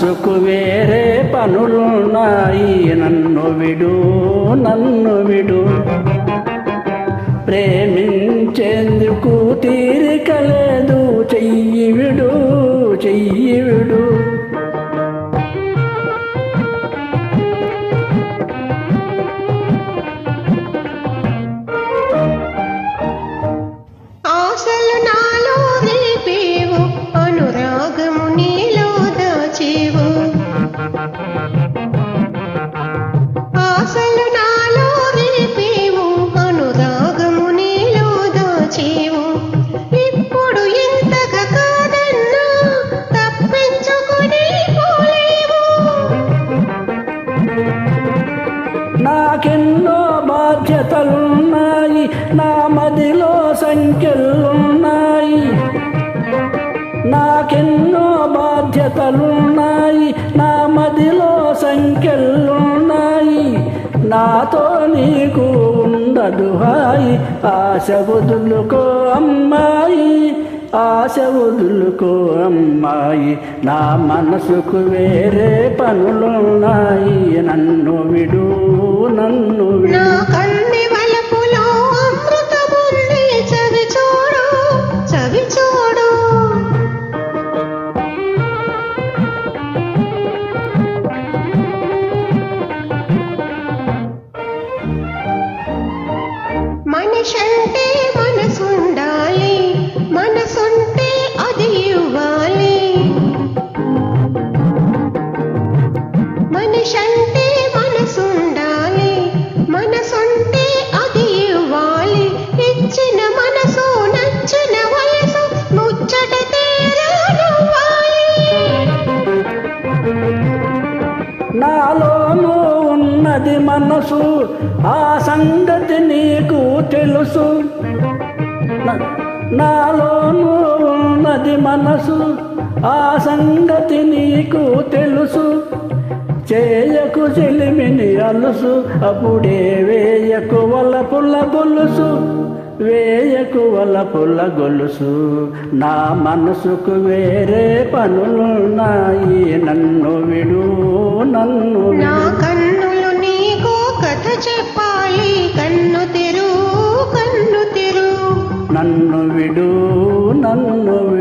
మనసుకు వేరే పనులున్నాయి, నన్ను విడు నన్ను విడు. ప్రేమించేందుకు తీరిక లేదు, చెయ్యి విడు చెయ్యి విడు. ఆశలు నాలో రేపేవు, అనురాగము నీలో దాచేవు. ఆశలు నాలో రేపేవు, అనురాగము నీలో దాచేవు. ఇప్పుడు ఇంతగా కాదన్నా తప్పించుకుని పోలేవు. నాకెన్నో బాధ్యతలున్నాయి, నా మదిలో సంఖ్యలున్నాయి. నాకెన్నో బాధ్యతలున్నాయి, నా మదిలో సంఖ్యలున్నాయి. నాతో నీకు ఉండదు హాయి, ఆశ వదులుకో అమ్మాయి, ఆశ వదులుకో అమ్మాయి. నా మనసుకు వేరే పనులున్నాయి, నన్ను విడు నన్ను విడు. నా కన్నె వలపులో అమృతముంది, చవి చూడు చవి చూడు. మనిషంటే మనసుండాలి, మనసుంటే అది ఇవ్వాలి. మనిషంటే మనసుండాలి, మనసుంటే అది ఇవ్వాలి. ఇచ్చిన మనసు నచ్చిన వయసు ముచ్చట తీరనివ్వాలి. నాలోనూ ఉన్నది మనసు, ఆ సంగతి నీకు తెలుసు. నాలోనూ ఉన్నది మనసు, ఆ సంగతి నీకు తెలుసు. చేయకు చెలిమిని అలుసు, అప్పుడే వేయకు వలపుల గొలుసు, వేయకు వలపుల గొలుసు. నా మనసుకు వేరే పనులున్నాయి, నన్ను విడు నన్ను నా విడు. కన్నులు నీకు కథ చెప్పాలి, కన్ను తెరు కన్ను తెరు. నన్ను విడు నన్ను విడు.